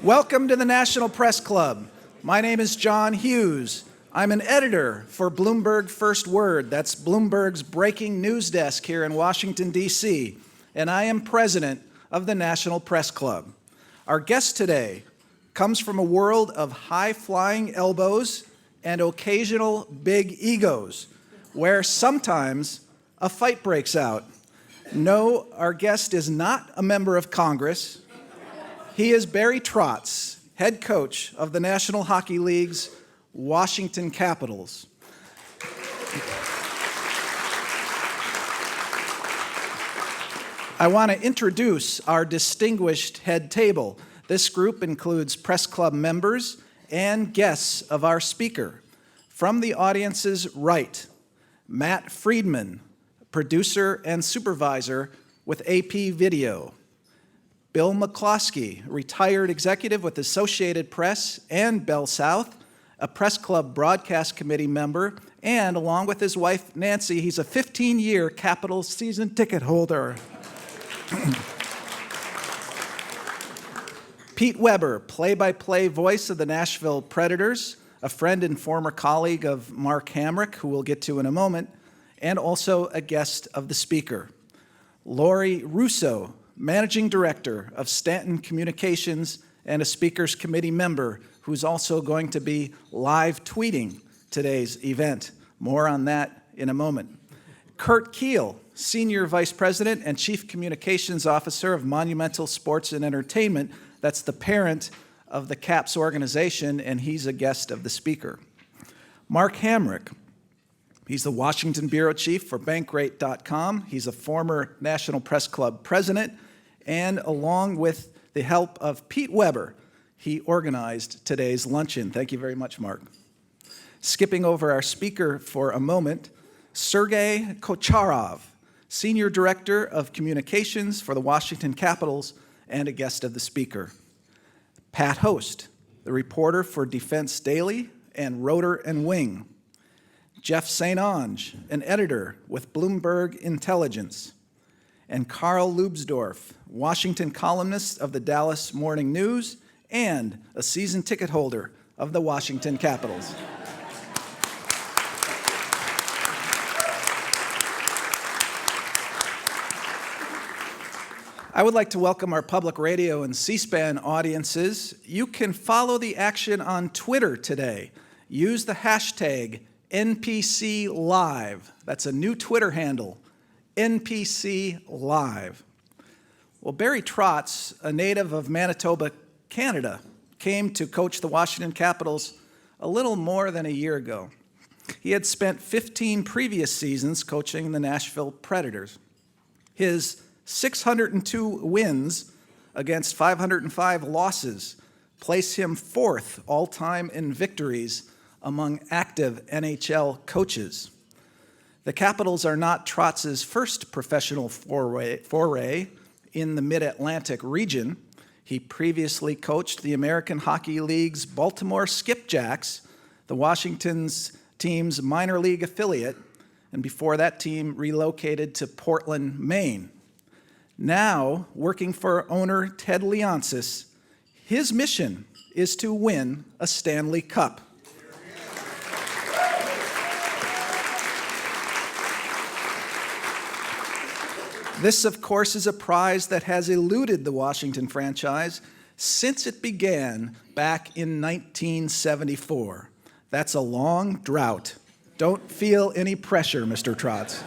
Welcome to the National Press Club. My name is John Hughes. I'm an editor for Bloomberg First Word. That's Bloomberg's breaking news desk here in Washington, D.C., and I am president of the National Press Club. Our guest today comes from a world of high-flying elbows and occasional big egos, where sometimes a fight breaks out. No, our guest is not a member of Congress. He is Barry Trotz, head coach of the National Hockey League's Washington Capitals. I want to introduce our distinguished head table. This group includes press club members and guests of our speaker. From the audience's right, Matt Friedman, producer and supervisor with AP Video. Bill McCloskey, retired executive with Associated Press and Bell South, a press club broadcast committee member, and along with his wife Nancy, he's a 15-year Capitals season ticket holder. Pete Weber, play-by-play voice of the Nashville Predators, a friend and former colleague of Mark Hamrick, who we'll get to in a moment, and also a guest of the speaker. Lori Russo, managing director of Stanton Communications and a speakers committee member who's also going to be live tweeting today's event. More on that in a moment. Kurt Keel, senior vice president and chief communications officer of Monumental Sports and Entertainment. That's the parent of the CAPS organization, and he's a guest of the speaker. Mark Hamrick, he's the Washington bureau chief for Bankrate.com. He's a former National Press Club president, and along with the help of Pete Weber, he organized today's luncheon. Thank you very much, Mark. Skipping over our speaker for a moment, Sergei Kocharov, senior director of communications for the Washington Capitals and a guest of the speaker. Pat Host, the reporter for Defense Daily and Rotor and Wing. Jeff St. Onge, an editor with Bloomberg Intelligence, and Carl Lubsdorf, Washington columnist of the Dallas Morning News and a season ticket holder of the Washington Capitals. I would like to welcome our public radio and C-SPAN audiences. You can follow the action on Twitter today. Use the hashtag NPC Live. That's a new Twitter handle, NPC Live. Well, Barry Trotz, a native of Manitoba, Canada, came to coach the Washington Capitals a little more than a year ago. He had spent 15 previous seasons coaching the Nashville Predators. His 602 wins against 505 losses place him fourth all-time in victories among active NHL coaches. The Capitals are not Trotz's first professional foray in the Mid-Atlantic region. He previously coached the American Hockey League's Baltimore Skipjacks, the Washington's team's minor league affiliate, and before that team relocated to Portland, Maine. Now, working for owner Ted Leonsis, his mission is to win a Stanley Cup. This, of course, is a prize that has eluded the Washington franchise since it began back in 1974. That's a long drought. Don't feel any pressure, Mr. Trotz.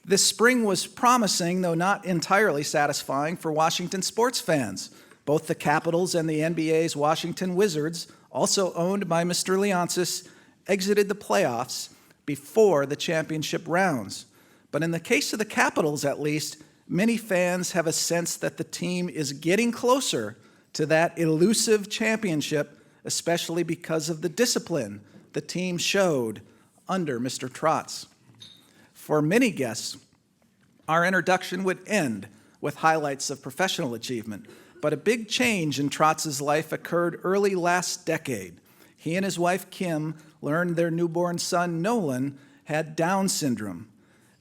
This spring was promising, though not entirely satisfying for Washington sports fans. Both the Capitals and the NBA's Washington Wizards, also owned by Mr. Leonsis, exited the playoffs before the championship rounds. But in the case of the Capitals, at least, many fans have a sense that the team is getting closer to that elusive championship, especially because of the discipline the team showed under Mr. Trotz. For many guests, our introduction would end with highlights of professional achievement, but a big change in Trotz's life occurred early last decade. He and his wife, Kim, learned their newborn son, Nolan, had Down syndrome.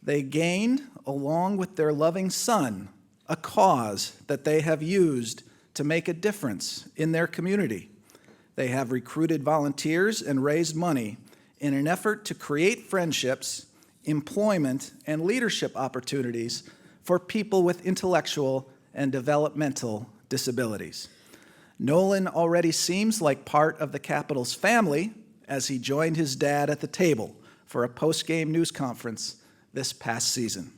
They gained, along with their loving son, a cause that they have used to make a difference in their community. They have recruited volunteers and raised money in an effort to create friendships, employment, and leadership opportunities for people with intellectual and developmental disabilities. Nolan already seems like part of the Capitals family as he joined his dad at the table for a post-game news conference this past season.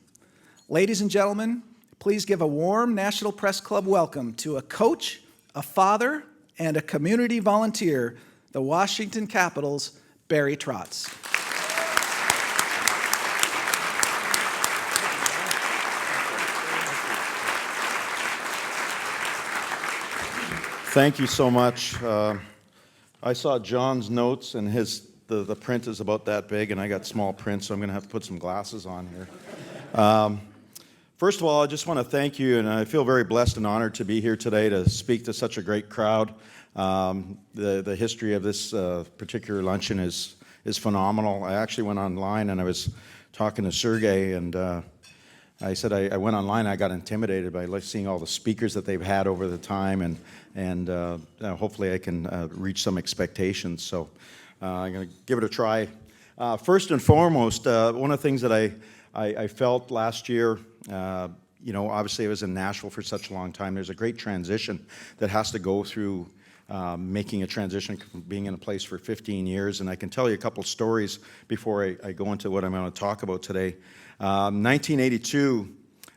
Ladies and gentlemen, please give a warm National Press Club welcome to a coach, a father, and a community volunteer, the Washington Capitals' Barry Trotz. Thank you so much. I saw John's notes, and the print is about that big, and I got small print, so I'm going to have to put some glasses on here. First of all, I just want to thank you, and I feel very blessed and honored to be here today to speak to such a great crowd. The history of this particular luncheon is phenomenal. I actually went online, and I was talking to Sergey, and I said I went online. I got intimidated by seeing all the speakers that they've had over the time, and hopefully I can reach some expectations. So I'm going to give it a try. First and foremost, one of the things that I felt last year, obviously I was in Nashville for such a long time. There's a great transition that has to go through making a transition from being in a place for 15 years. And I can tell you a couple stories before I go into what I'm going to talk about today. 1982,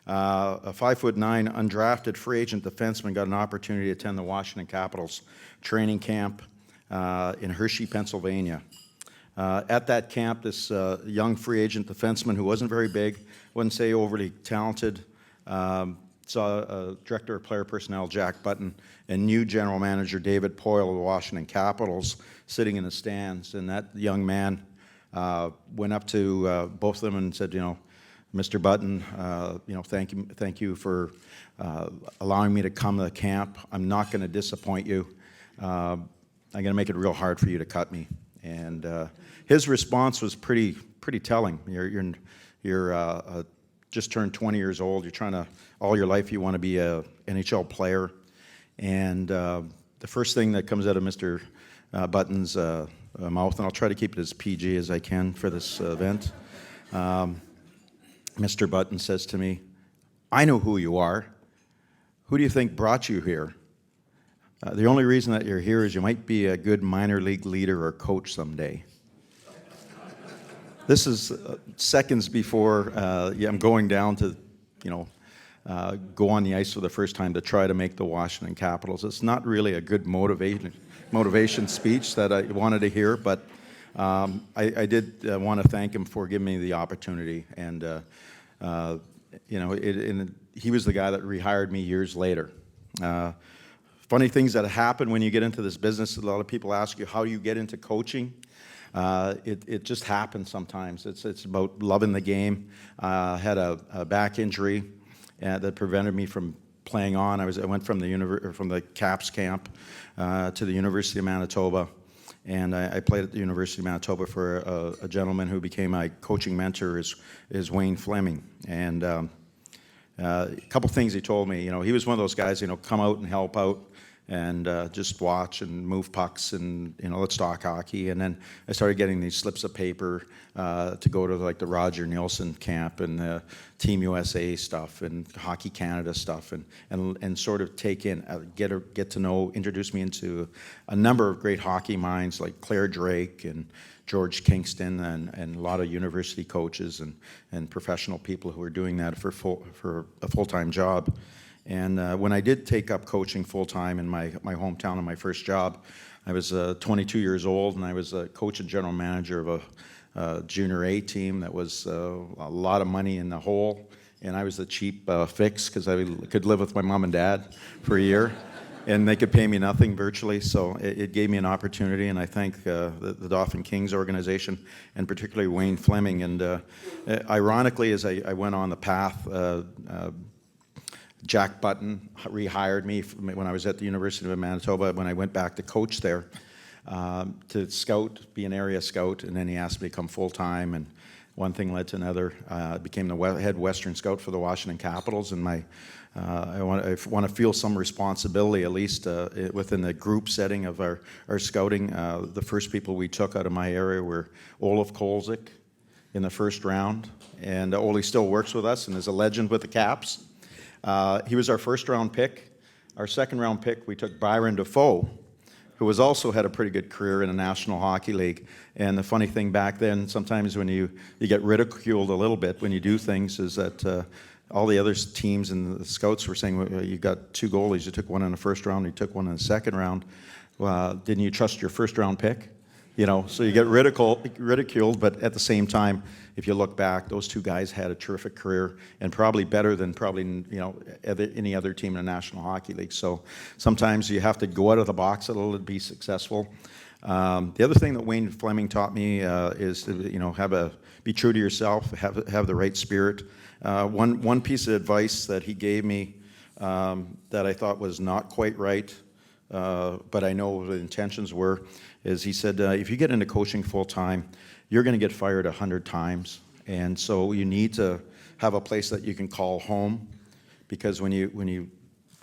a 5'9" undrafted free agent defenseman got an opportunity to attend the Washington Capitals training camp in Hershey, Pennsylvania. At that camp, this young free agent defenseman who wasn't very big, wouldn't say overly talented, saw director of player personnel Jack Button and new general manager David Poyle of the Washington Capitals sitting in the stands. And that young man went up to both of them and said, Mr. Button, thank you for allowing me to come to the camp. I'm not going to disappoint you. I'm going to make it real hard for you to cut me. And his response was pretty telling. You're just turned 20 years old. You're trying to, all your life you want to be a NHL player. And the first thing that comes out of Mr. Button's mouth, and I'll try to keep it as PG as I can for this event, Mr. Button says to me, "I know who you are. Who do you think brought you here? The only reason that you're here is you might be a good minor league leader or coach someday." This is seconds before I'm going down to, go on the ice for the first time to try to make the Washington Capitals. It's not really a good motivation speech that I wanted to hear, but I did want to thank him for giving me the opportunity. And, he was the guy that rehired me years later. Funny things that happen when you get into this business. A lot of people ask you how you get into coaching. It just happens sometimes. It's about loving the game. I had a back injury that prevented me from playing on. I went from the Caps camp to the University of Manitoba, and I played at the University of Manitoba for a gentleman who became my coaching mentor is Wayne Fleming. And a couple things he told me. He was one of those guys. Come out and help out. And just watch and move pucks and, let's talk hockey. And then I started getting these slips of paper to go to the Roger Nielsen camp and the Team USA stuff and Hockey Canada stuff and sort of take in, get to know, introduce me into a number of great hockey minds like Claire Drake and George Kingston and a lot of university coaches and professional people who are doing that for a full-time job. And when I did take up coaching full-time in my hometown in my first job, I was 22 years old, and I was a coach and general manager of a junior A team that was a lot of money in the hole, and I was the cheap fix because I could live with my mom and dad for a year, and they could pay me nothing virtually, so it gave me an opportunity, and I thank the Dauphin Kings organization, and particularly Wayne Fleming. And ironically, as I went on the path, Jack Button rehired me when I was at the University of Manitoba when I went back to coach there to scout, be an area scout, and then he asked me to come full-time. And one thing led to another. I became the head Western Scout for the Washington Capitals, and I want to feel some responsibility, at least within the group setting of our scouting. The first people we took out of my area were Olaf Kolzig in the first round, and Ole still works with us and is a legend with the Caps. He was our first round pick. Our second round pick, we took Byron Defoe, who was also had a pretty good career in the National Hockey League. And the funny thing back then, sometimes when you get ridiculed a little bit when you do things, is that all the other teams and the scouts were saying, well, you got two goalies, you took one in the first round, you took one in the second round. Didn't you trust your first round pick? You know, so you get ridiculed, but at the same time, if you look back, those two guys had a terrific career and probably better than any other team in the National Hockey League. So sometimes you have to go out of the box a little to be successful. The other thing that Wayne Fleming taught me is to be true to yourself, have the right spirit. One piece of advice that he gave me that I thought was not quite right, but I know the intentions were, is he said, if you get into coaching full time, you're going to get fired 100 times. And so you need to have a place that you can call home, because when you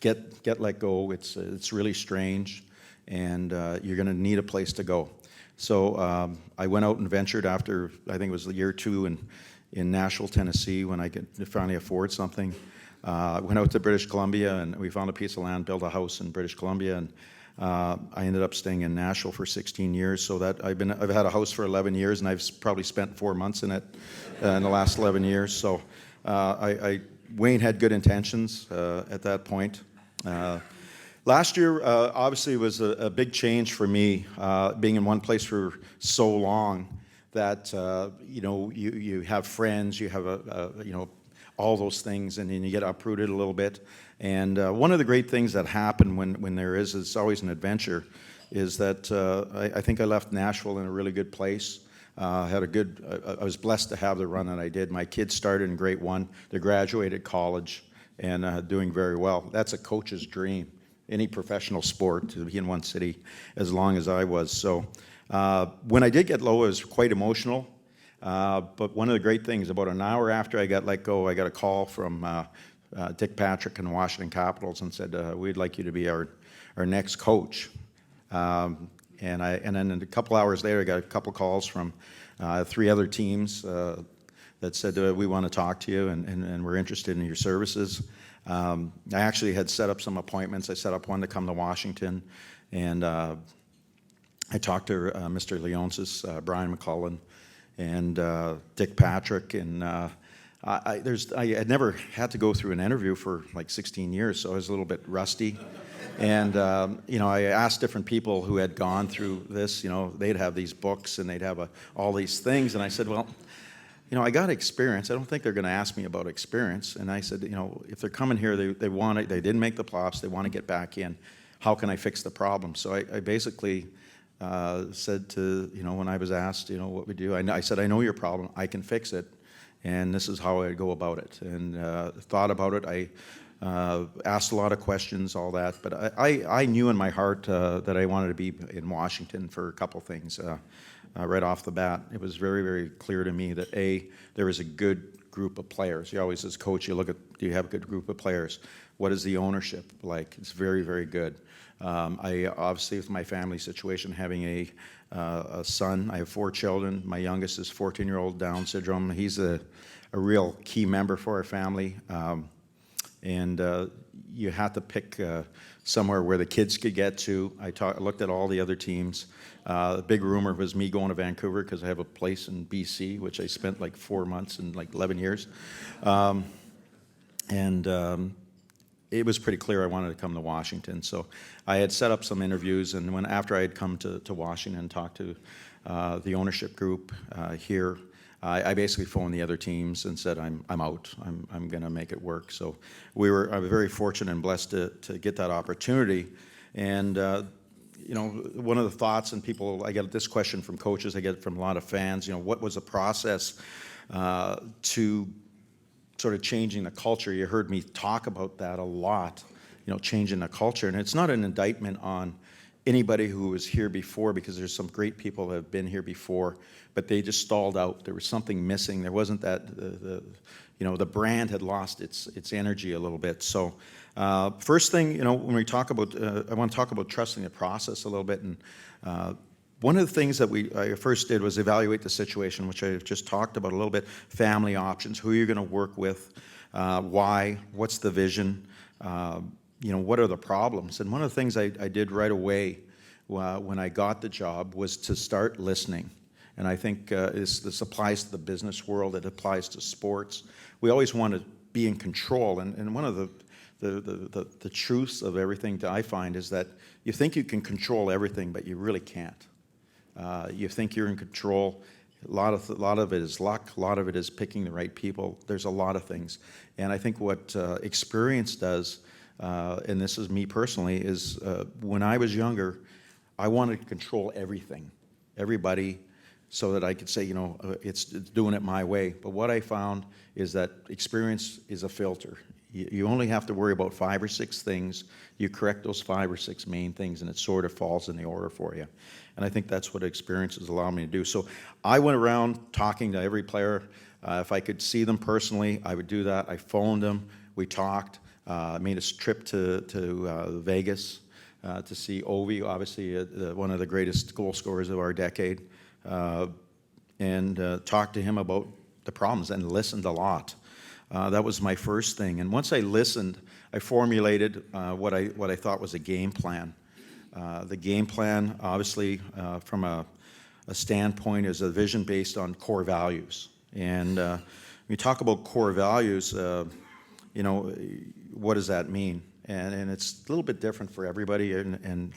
get let go, it's really strange, and you're going to need a place to go. So I went out and ventured after, I think it was year 2 in Nashville, Tennessee, when I could finally afford something. Went out to British Columbia, and we found a piece of land, built a house in British Columbia, and I ended up staying in Nashville for 16 years. So that I've had a house for 11 years, and I've probably spent 4 months in it in the last 11 years. So Wayne had good intentions at that point. Last year, obviously, was a big change for me, being in one place for so long. That you have friends, you have all those things, and then you get uprooted a little bit. And one of the great things that happen when there is, it's always an adventure, is that I think I left Nashville in a really good place. I was blessed to have the run that I did. My kids started in grade 1, they graduated college, and doing very well. That's a coach's dream, any professional sport, to be in one city as long as I was. So when I did get low, it was quite emotional. But one of the great things, about an hour after I got let go, I got a call from Dick Patrick and the Washington Capitals, and said, we'd like you to be our next coach. And then a couple hours later, I got a couple calls from 3 other teams that said, we want to talk to you, and we're interested in your services. I actually had set up some appointments. I set up one to come to Washington, and I talked to Mr. Leonsis, Brian McCullen, and Dick Patrick, and I had never had to go through an interview for like 16 years, so I was a little bit rusty. And I asked different people who had gone through this. They'd have these books and they'd have all these things, and I said, well, I got experience. I don't think they're going to ask me about experience. And I said, if they're coming here, they didn't make the playoffs, they want to get back in. How can I fix the problem? So I basically said to, when I was asked, what we do, I said, I know your problem, I can fix it, and this is how I go about it. And thought about it. I asked a lot of questions, all that, but I knew in my heart that I wanted to be in Washington for a couple things. Right off the bat, it was very, very clear to me that there was a good group of players. You always, as coach, you look at, do you have a good group of players? What is the ownership like? It's very, very good. I obviously, with my family situation, having a son, I have 4 children. My youngest is 14-year-old Down syndrome. He's a real key member for our family. And you had to pick somewhere where the kids could get to. I looked at all the other teams. The big rumor was me going to Vancouver because I have a place in BC, which I spent like 4 months and like 11 years. It was pretty clear I wanted to come to Washington. So I had set up some interviews, and after I had come to Washington and talked to the ownership group here, I basically phoned the other teams and said, I'm out. I'm going to make it work. So I was very fortunate and blessed to get that opportunity. And one of the thoughts, and I get this question from coaches, I get it from a lot of fans. What was the process to sort of changing the culture? You heard me talk about that a lot. Changing the culture, and it's not an indictment on anybody who was here before, because there's some great people that have been here before, but they just stalled out. There was something missing. There wasn't that, the brand had lost its energy a little bit. So first thing, when we talk about, I want to talk about trusting the process a little bit. And one of the things that I first did was evaluate the situation, which I just talked about a little bit. Family options, who you're going to work with, why, what's the vision, what are the problems. And one of the things I did right away when I got the job was to start listening. And I think this applies to the business world, it applies to sports. We always want to be in control. And one of the truths of everything that I find is that you think you can control everything, but you really can't. You think you're in control. A lot of it is luck. A lot of it is picking the right people. There's a lot of things. And I think what experience does, and this is me personally, is when I was younger, I wanted to control everything, everybody, so that I could say, it's doing it my way. But what I found is that experience is a filter. You only have to worry about 5 or 6 things. You correct those 5 or 6 main things, and it sort of falls in the order for you. And I think that's what experience has allowed me to do. So I went around talking to every player. If I could see them personally, I would do that. I phoned them. We talked. I made a trip to Vegas to see Ovi, obviously one of the greatest goal scorers of our decade, and talked to him about the problems and listened a lot. That was my first thing. And once I listened, I formulated what I thought was a game plan. The game plan, obviously, from a standpoint, is a vision based on core values. And when you talk about core values, what does that mean? And it's a little bit different for everybody. And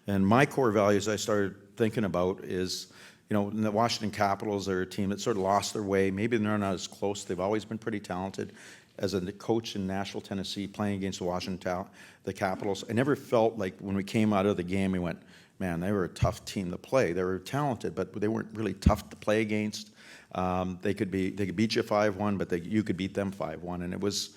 my core values I started thinking about is, the Washington Capitals are a team that sort of lost their way. Maybe they're not as close. They've always been pretty talented. As a coach in Nashville, Tennessee, playing against the Capitals, I never felt like when we came out of the game, we went, man, they were a tough team to play. They were talented, but they weren't really tough to play against. They could beat you 5-1, but you could beat them 5-1. And it was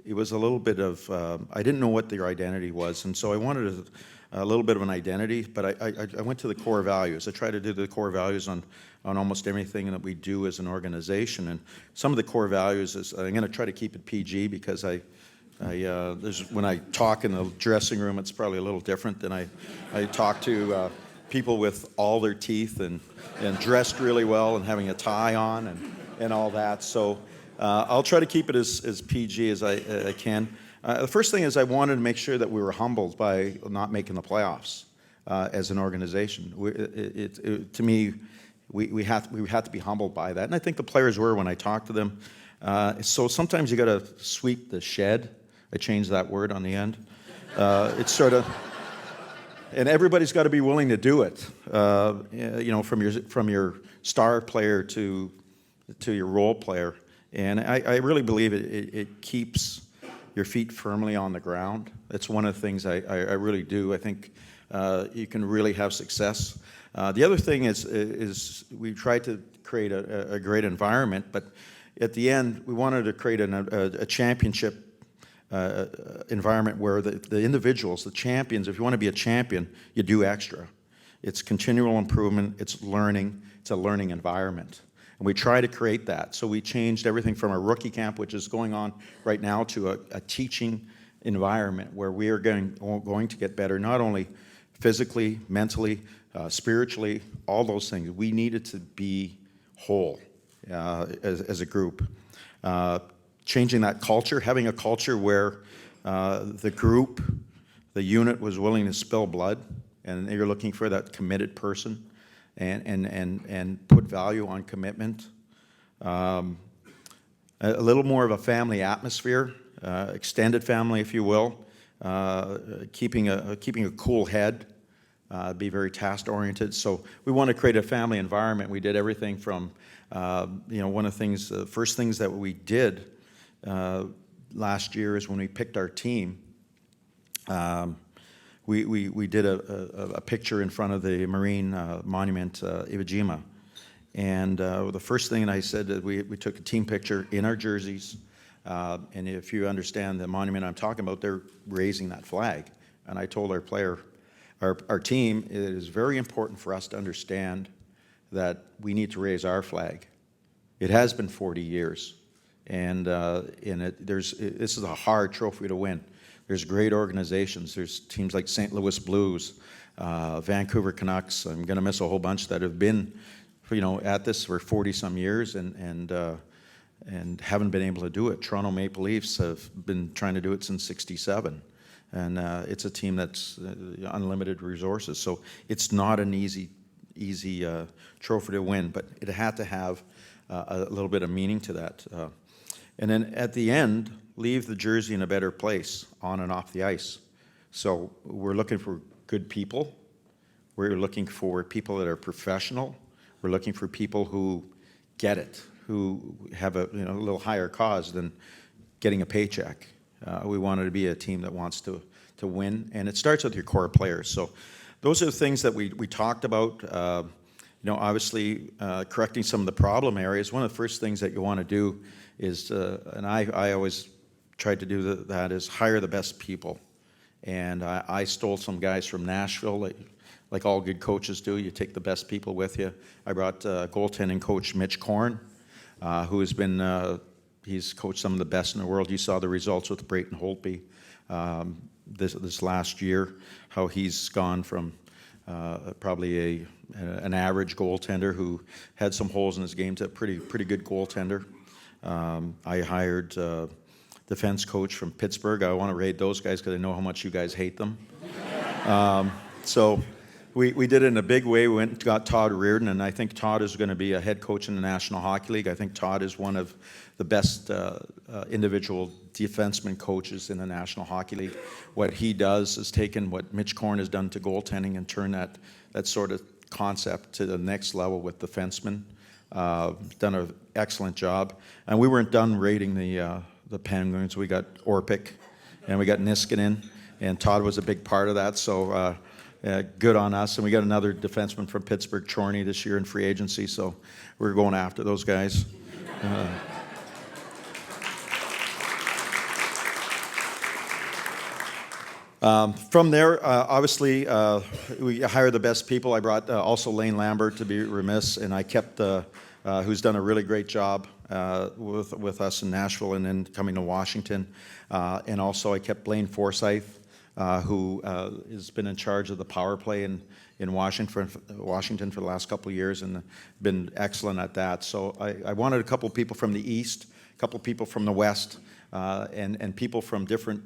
a little bit of, I didn't know what their identity was, and so I wanted a little bit of an identity, but I went to the core values. I try to do the core values on almost everything that we do as an organization. And some of the core values is, I'm going to try to keep it PG, because when I talk in the dressing room, it's probably a little different than I talk to people with all their teeth and dressed really well and having a tie on and all that. So I'll try to keep it as PG as I can. The first thing is I wanted to make sure that we were humbled by not making the playoffs as an organization. To me, we had to be humbled by that, and I think the players were when I talked to them. So sometimes you got to sweep the shed. I changed that word on the end. It's sort of, and everybody's got to be willing to do it. From your star player to your role player, and I really believe it keeps your feet firmly on the ground. That's one of the things I really do. I think you can really have success. The other thing is we tried to create a great environment, but at the end, we wanted to create a championship environment where the individuals, the champions, if you want to be a champion, you do extra. It's continual improvement, it's learning, it's a learning environment. And we try to create that. So we changed everything from a rookie camp, which is going on right now, to a teaching environment where we are going to get better, not only physically, mentally, spiritually, all those things. We needed to be whole as a group. Changing that culture, having a culture where the group, the unit was willing to spill blood, and you're looking for that committed person. And put value on commitment. A little more of a family atmosphere, extended family, if you will. Keeping a cool head, be very task oriented. So we want to create a family environment. We did everything from, one of the things, the first things that we did last year is when we picked our team. We did a picture in front of the Marine Monument, Iwo Jima. And the first thing I said that we took a team picture in our jerseys. And if you understand the monument I'm talking about, they're raising that flag. And I told our player, our team, it is very important for us to understand that we need to raise our flag. It has been 40 years, and this is a hard trophy to win. There's great organizations. There's teams like St. Louis Blues, Vancouver Canucks. I'm going to miss a whole bunch that have been, at this for 40-some years and haven't been able to do it. Toronto Maple Leafs have been trying to do it since '67, and it's a team that's unlimited resources. So it's not an easy trophy to win, but it had to have a little bit of meaning to that. And then at the end, leave the jersey in a better place on and off the ice. So we're looking for good people. We're looking for people that are professional. We're looking for people who get it, who have a little higher cause than getting a paycheck. We wanted to be a team that wants to win, and it starts with your core players. So those are the things that we talked about. Obviously, correcting some of the problem areas. One of the first things that you want to do is, and I always tried to do that, is hire the best people. And I stole some guys from Nashville, like all good coaches do. You take the best people with you. I brought goaltending coach Mitch Korn, who has been, he's coached some of the best in the world. You saw the results with Brayton Holtby this last year, how he's gone from probably an average goaltender who had some holes in his game to a pretty good goaltender. I hired defense coach from Pittsburgh. I want to raid those guys because I know how much you guys hate them. So we did it in a big way. We went and got Todd Reardon, and I think Todd is going to be a head coach in the National Hockey League. I think Todd is one of the best individual defenseman coaches in the National Hockey League. What he does is taken what Mitch Korn has done to goaltending and turn that sort of concept to the next level with defensemen. Done an excellent job. And we weren't done rating the Penguins. We got Orpik, and we got Niskanen, and Todd was a big part of that, so good on us. And we got another defenseman from Pittsburgh, Chorney, this year in free agency, so we're going after those guys. From there, obviously, we hired the best people. I brought also Lane Lambert, to be remiss, and I kept who's done a really great job with us in Nashville and then coming to Washington. And also I kept Blaine Forsyth, who has been in charge of the power play in Washington for the last couple of years and been excellent at that. So I wanted a couple of people from the East, a couple of people from the West, and people from different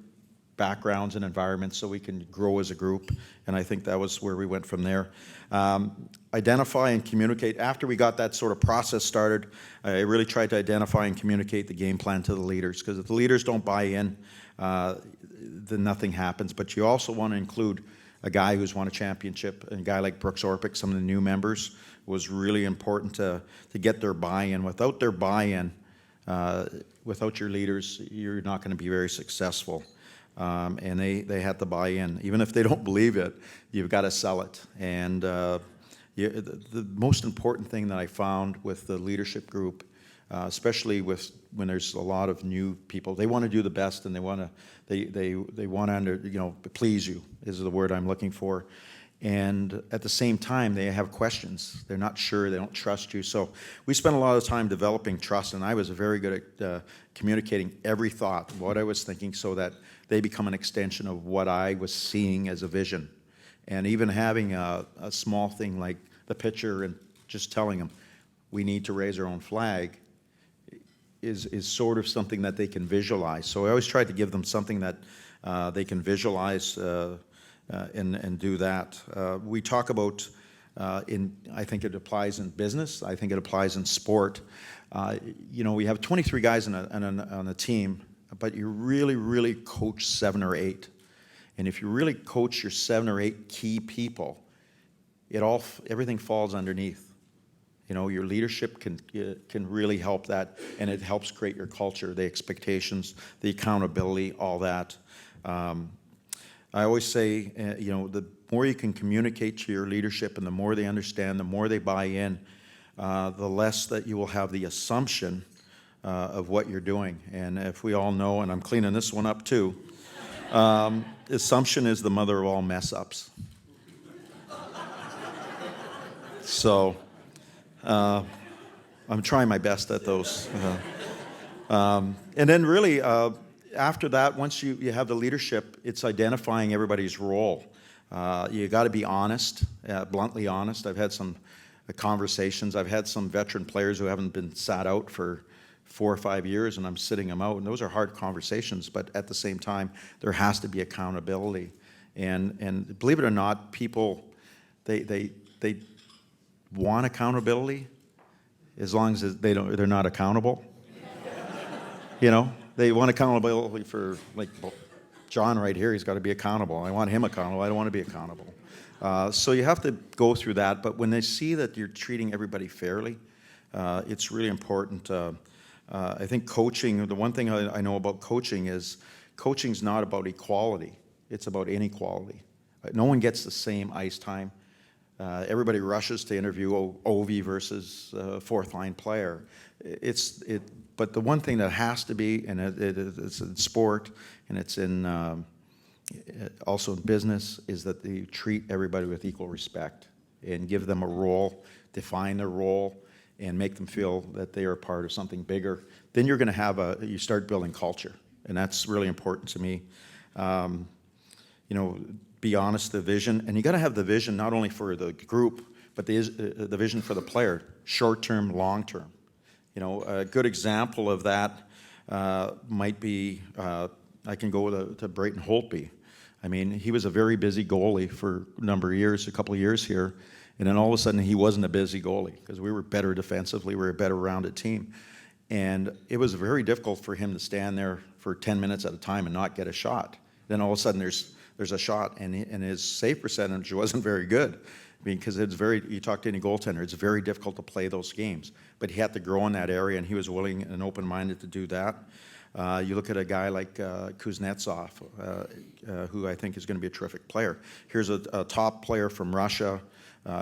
backgrounds and environments so we can grow as a group, and I think that was where we went from there. Identify and communicate. After we got that sort of process started, I really tried to identify and communicate the game plan to the leaders, because if the leaders don't buy in, then nothing happens. But you also want to include a guy who's won a championship, and a guy like Brooks Orpik, some of the new members, was really important to get their buy-in. Without their buy-in, without your leaders, you're not going to be very successful. And they had to buy in. Even if they don't believe it, you've got to sell it. And the most important thing that I found with the leadership group, especially when there's a lot of new people, they want to do the best, and they want to please you is the word I'm looking for. And at the same time, they have questions. They're not sure. They don't trust you. So we spent a lot of time developing trust, and I was very good at communicating every thought, what I was thinking, so that they become an extension of what I was seeing as a vision. And even having a small thing like the picture and just telling them, we need to raise our own flag, is sort of something that they can visualize. So I always tried to give them something that they can visualize and do that. We talk about, I think it applies in business. I think it applies in sport. We have 23 guys on a team, but you really coach 7 or 8. And if you really coach your 7 or 8 key people, everything falls underneath. Your leadership can really help that, and it helps create your culture, the expectations, the accountability, all that. I always say, the more you can communicate to your leadership and the more they understand, the more they buy in, the less that you will have the assumption of what you're doing. And if we all know, and I'm cleaning this one up too, assumption is the mother of all mess ups. So I'm trying my best at those. And then really, after that, once you have the leadership, it's identifying everybody's role. You got to be honest, bluntly honest. I've had some conversations. I've had some veteran players who haven't been sat out for 4 or 5 years, and I'm sitting them out, and those are hard conversations. But at the same time, there has to be accountability. And believe it or not, people they want accountability as long as they're not accountable. You know, they want accountability for, like, John right here, he's got to be accountable. I want him accountable. I don't want to be accountable. So you have to go through that. But when they see that you're treating everybody fairly, it's really important. I think coaching, the one thing I know about coaching is coaching's not about equality. It's about inequality. No one gets the same ice time. Everybody rushes to interview Ovi versus fourth line player. But the one thing that has to be, and it's in sport, and it's in also in business, is that they treat everybody with equal respect and give them a role, define their role, and make them feel that they are part of something bigger. Then you're going to have you start building culture, and that's really important to me. You know, be honest, the vision, and you got to have the vision not only for the group, but the vision for the player, short-term, long-term. You know, a good example of that might be, I can go to Brayton Holtby. I mean, he was a very busy goalie for a number of years, a couple of years here, and then all of a sudden he wasn't a busy goalie because we were better defensively, we were a better rounded team. And it was very difficult for him to stand there for 10 minutes at a time and not get a shot. Then all of a sudden there's a shot, and his save percentage wasn't very good. I mean, because you talk to any goaltender, it's very difficult to play those games. But he had to grow in that area, and he was willing and open-minded to do that. You look at a guy like Kuznetsov, who I think is going to be a terrific player. Here's a top player from Russia,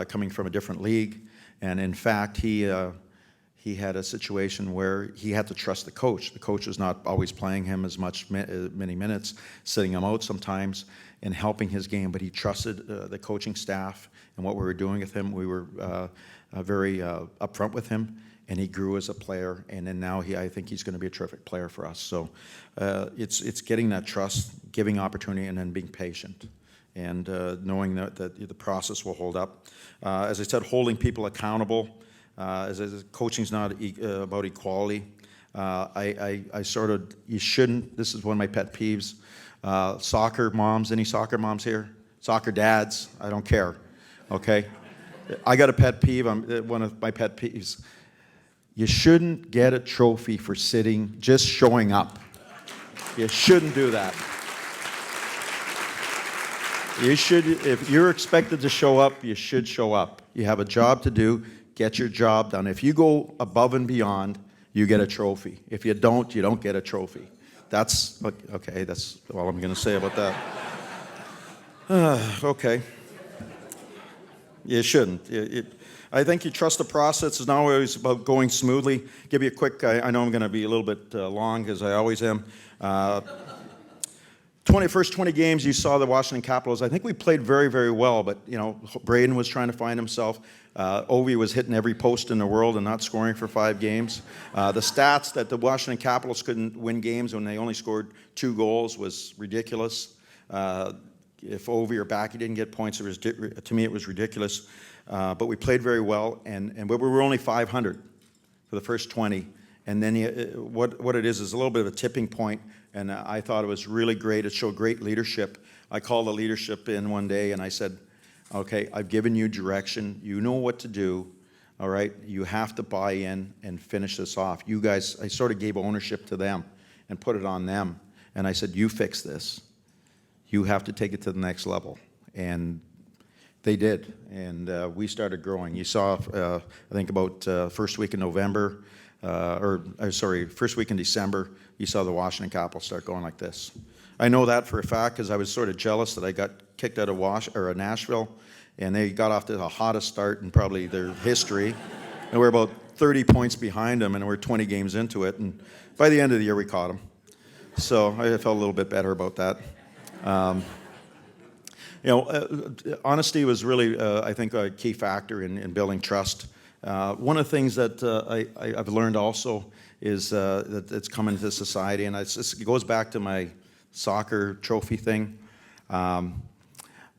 coming from a different league, and in fact, he had a situation where he had to trust the coach. The coach was not always playing him as many minutes, sitting him out sometimes, and helping his game, but he trusted the coaching staff and what we were doing with him. We were very upfront with him, and he grew as a player, and then now I think he's going to be a terrific player for us. So it's getting that trust, giving opportunity, and then being patient, and knowing that the process will hold up. As I said, holding people accountable. As coaching's not about equality. You shouldn't, this is one of my pet peeves. Soccer moms, any soccer moms here? Soccer dads, I don't care, okay? I got a pet peeve, one of my pet peeves. You shouldn't get a trophy for just showing up. You shouldn't do that. You should, if you're expected to show up, you should show up. You have a job to do, get your job done. If you go above and beyond, you get a trophy. If you don't get a trophy. That's, okay, that's all I'm going to say about that. Okay. You shouldn't. I think you trust the process. It's not always about going smoothly. Give you a quick, I know I'm going to be a little bit long, because I always am. First 20 games, you saw the Washington Capitals. I think we played very, very well, but, you know, Braden was trying to find himself. Ovi was hitting every post in the world and not scoring for 5 games. The stats that the Washington Capitals couldn't win games when they only scored 2 goals was ridiculous. If Ovi or Backy didn't get points, to me it was ridiculous. But we played very well, and we were only 500 for the first 20. And then what it is a little bit of a tipping point, and I thought it was really great. It showed great leadership. I called the leadership in one day, and I said, okay, I've given you direction. You know what to do, all right? You have to buy in and finish this off. You guys, I sort of gave ownership to them and put it on them. And I said, you fix this. You have to take it to the next level. And they did, and we started growing. You saw, I think about first week in November, first week in December, you saw the Washington Capitals start going like this. I know that for a fact because I was sort of jealous that I got kicked out of Nashville, and they got off to the hottest start in probably their history, and we're about 30 points behind them, and we're 20 games into it, and by the end of the year we caught them. So I felt a little bit better about that. Honesty was really, I think, a key factor in building trust. One of the things that I've learned also is that it's come into society, and it goes back to my soccer trophy thing.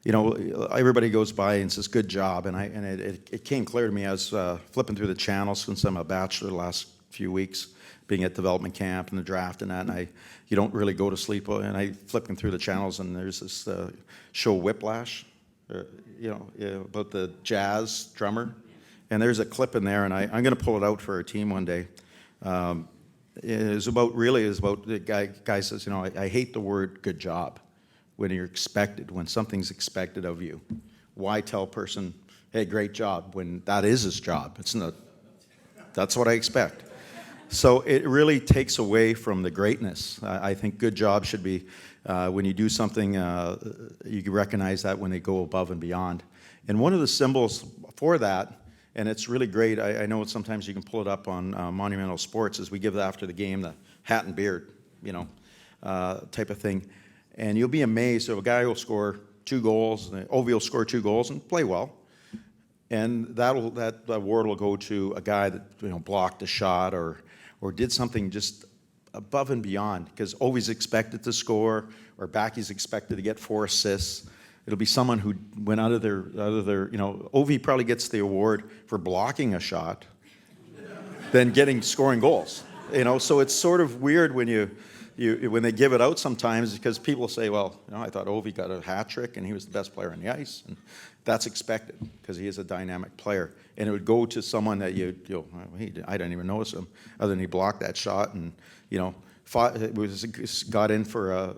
Everybody goes by and says, good job, and it came clear to me. I was flipping through the channels since I'm a bachelor the last few weeks, being at development camp and the draft and that, and you don't really go to sleep, and I flipping through the channels, and there's this show Whiplash, about the jazz drummer, and there's a clip in there, and I'm going to pull it out for our team one day. It's about the guy says, I hate the word good job when something's expected of you. Why tell a person, hey, great job, when that is his job? It's not. That's what I expect. So it really takes away from the greatness. I think good job should be when you do something, you can recognize that when they go above and beyond. And one of the symbols for that, and it's really great, I know sometimes you can pull it up on Monumental Sports, is we give after the game the hat and beard, type of thing. And you'll be amazed. So a guy will score 2 goals, and Ovi will score 2 goals and play well. And that award will go to a guy that blocked a shot or did something just above and beyond, because Ovi's expected to score or Backy's expected to get 4 assists. It'll be someone who went out of their Ovi probably gets the award for blocking a shot than scoring goals. So it's sort of weird when when they give it out sometimes, because people say, well, I thought Ovi got a hat trick and he was the best player on the ice. And that's expected because he is a dynamic player. And it would go to someone that I didn't even notice him, other than he blocked that shot and, got in for a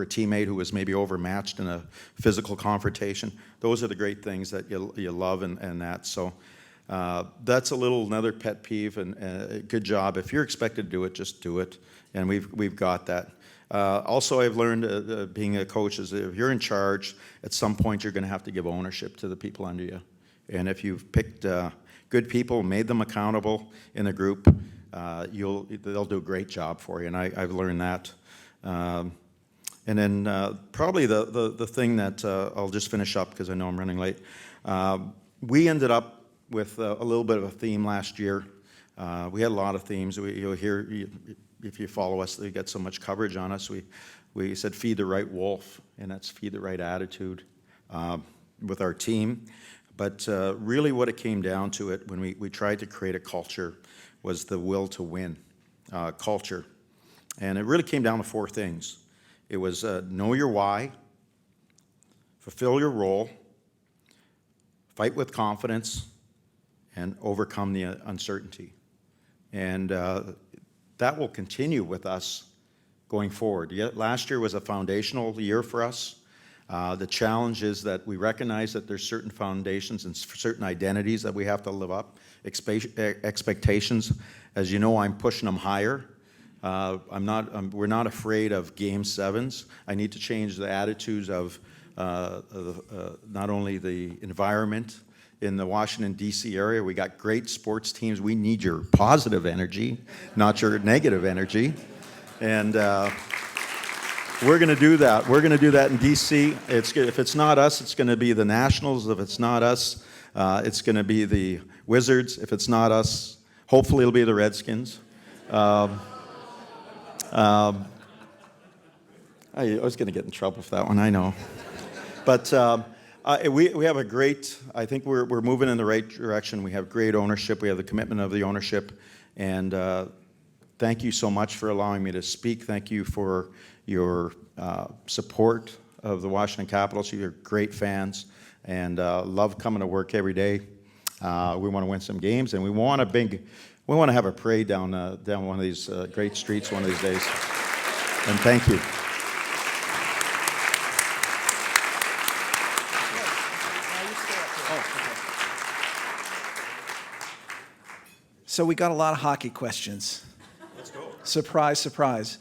teammate who was maybe overmatched in a physical confrontation. Those are the great things that you love and that. So that's another pet peeve, and good job. If you're expected to do it, just do it. And we've got that. Also, I've learned being a coach is if you're in charge, at some point you're going to have to give ownership to the people under you. And if you've picked good people, made them accountable in the group, they'll do a great job for you. And I've learned that. And then probably the thing that I'll just finish up because I know I'm running late. We ended up with a little bit of a theme last year. We had a lot of themes. You'll hear. If you follow us, they get so much coverage on us. We said feed the right wolf, and that's feed the right attitude with our team. But really what it came down to it when we tried to create a culture was the will to win culture. And it really came down to 4 things. It was know your why, fulfill your role, fight with confidence, and overcome the uncertainty. And that will continue with us going forward. Last year was a foundational year for us. The challenge is that we recognize that there's certain foundations and certain identities that we have to live up. Expectations, as you know, I'm pushing them higher. We're not afraid of Game 7s. I need to change the attitudes of not only the environment in the Washington, D.C. area. We got great sports teams. We need your positive energy, not your negative energy. And we're going to do that. We're going to do that in D.C. If it's not us, it's going to be the Nationals. If it's not us, it's going to be the Wizards. If it's not us, hopefully it'll be the Redskins. I was going to get in trouble for that one, I know. But we have a great, I think we're moving in the right direction. We have great ownership. We have the commitment of the ownership. And thank you so much for allowing me to speak. Thank you for your support of the Washington Capitals. You're great fans and love coming to work every day. We want to win some games, and we want to have a parade down one of these great streets one of these days. And thank you. So we got a lot of hockey questions. Let's go. Surprise, surprise.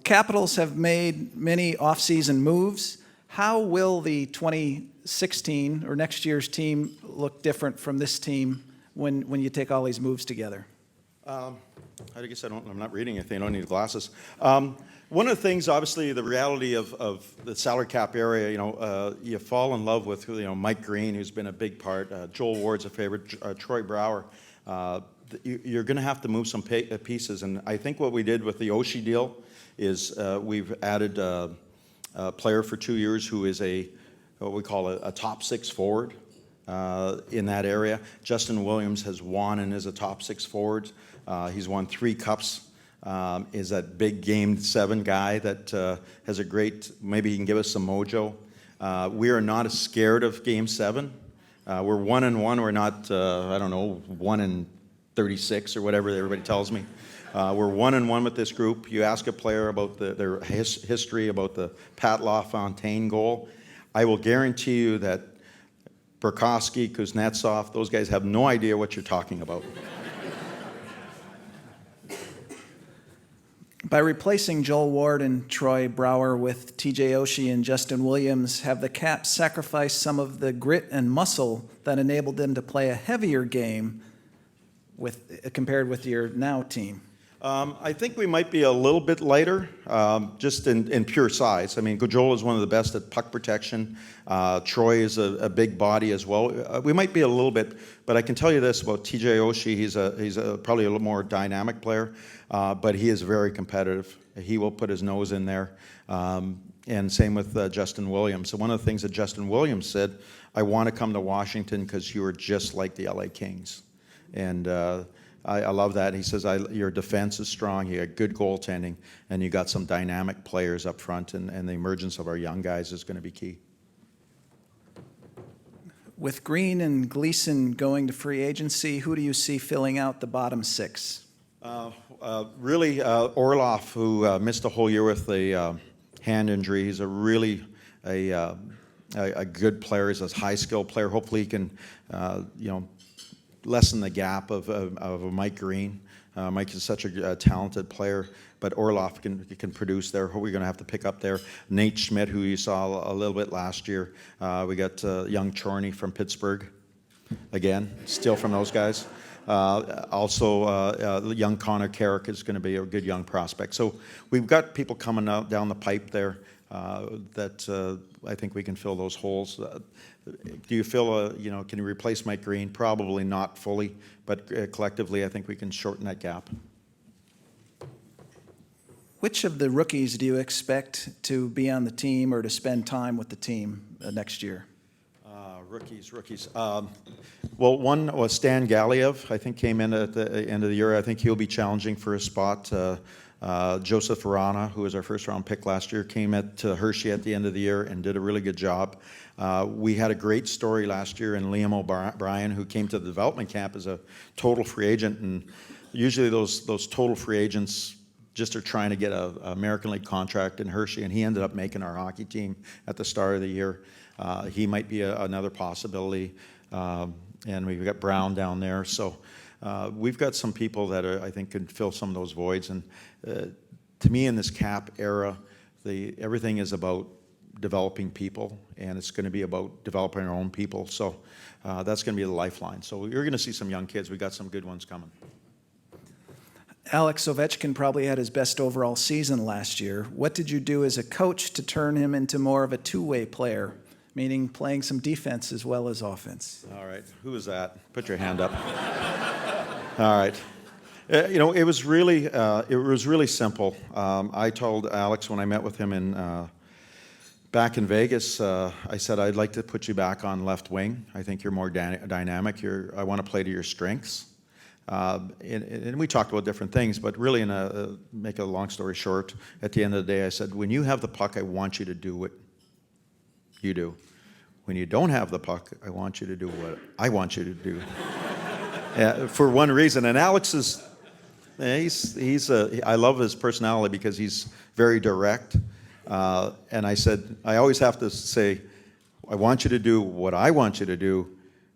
Capitals have made many off-season moves. How will the 2016 or next year's team look different from this team when you take all these moves together? I guess I'm not reading anything. I don't need glasses. One of the things, obviously, the reality of the salary cap area, you fall in love with, Mike Green, who's been a big part. Joel Ward's a favorite. Troy Brower. You're going to have to move some pieces. And I think what we did with the Oshie deal is we've added a player for 2 years who is what we call a top six forward in that area. Justin Williams has won and is a top six forward. He's won 3 cups. Is that big game 7 guy that has a great, maybe he can give us some mojo. We are not as scared of game 7. We're 1-1. We're not, 1-36 or whatever everybody tells me. We're 1-1 with this group. You ask a player about their history, about the Pat LaFontaine goal. I will guarantee you that Burakovsky, Kuznetsov, those guys have no idea what you're talking about. By replacing Joel Ward and Troy Brower with TJ Oshie and Justin Williams, have the Caps sacrificed some of the grit and muscle that enabled them to play a heavier game compared with your now team? I think we might be a little bit lighter, just in pure size. I mean, Joel is one of the best at puck protection. Troy is a big body as well. We might be a little bit, but I can tell you this about TJ Oshie. He's probably a little more dynamic player, but he is very competitive. He will put his nose in there. And same with Justin Williams. So one of the things that Justin Williams said, I want to come to Washington because you are just like the LA Kings. And I love that. He says, your defense is strong, you got good goaltending, and you got some dynamic players up front, and the emergence of our young guys is going to be key. With Green and Gleason going to free agency, who do you see filling out the bottom 6? Really, Orlov, who missed a whole year with a hand injury. He's a good player. He's a high-skilled player. Hopefully he can, lessen the gap of a Mike Green. Mike is such a talented player, but Orlov can produce there. Who are we going to have to pick up there? Nate Schmidt, who you saw a little bit last year. We got young Chorney from Pittsburgh. Again, steal from those guys. Also, young Connor Carrick is going to be a good young prospect. So we've got people coming out down the pipe there that I think we can fill those holes. Do you feel, can you replace Mike Green? Probably not fully, but collectively I think we can shorten that gap. Which of the rookies do you expect to be on the team or to spend time with the team next year? Rookies. Well, one was Stan Galiev, I think came in at the end of the year. I think he'll be challenging for a spot. Joseph Verana, who was our first-round pick last year, came at Hershey at the end of the year and did a really good job. We had a great story last year in Liam O'Brien, who came to the development camp as a total free agent. And usually those total free agents just are trying to get an American League contract in Hershey, and he ended up making our hockey team at the start of the year. He might be another possibility. And we've got Brown down there. So we've got some people that I think can fill some of those voids. And to me, in this cap era, everything is about developing people, and it's going to be about developing our own people. So that's going to be the lifeline. So you're going to see some young kids. We got some good ones coming. Alex Ovechkin probably had his best overall season last year. What did you do as a coach to turn him into more of a two-way player, meaning playing some defense as well as offense? All right. Who is that? Put your hand up. All right. It was really simple. I told Alex when I met with him back in Vegas, I said, I'd like to put you back on left wing. I think you're more dynamic. I want to play to your strengths. And we talked about different things, but really, make a long story short, at the end of the day, I said, when you have the puck, I want you to do what you do. When you don't have the puck, I want you to do what I want you to do. For one reason, and Alex is, I love his personality because he's very direct. And I said, I always have to say, I want you to do what I want you to do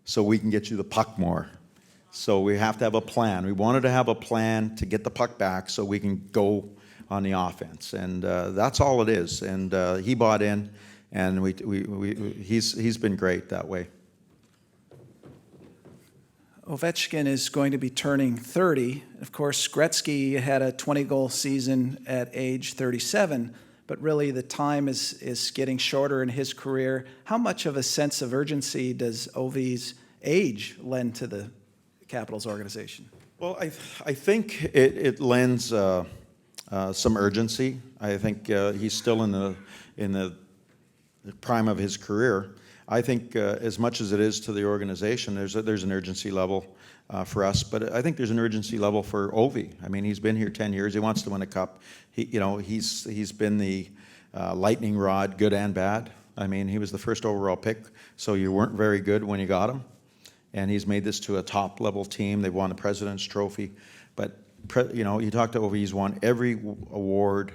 so we can get you the puck more. So we have to have a plan. We wanted to have a plan to get the puck back so we can go on the offense. And that's all it is. And he bought in, and he's been great that way. Ovechkin is going to be turning 30. Of course, Gretzky had a 20-goal season at age 37, but really the time is getting shorter in his career. How much of a sense of urgency does Ovi's age lend to the Capitals organization? Well, I think it lends some urgency. I think he's still in the prime of his career. I think as much as it is to the organization, there's an urgency level for us, but I think there's an urgency level for Ovi. I mean, he's been here 10 years. He wants to win a cup. He's been the lightning rod, good and bad. I mean, he was the first overall pick, so you weren't very good when you got him. And he's made this to a top-level team. They've won the President's Trophy. But, you talk to Ovi, he's won every award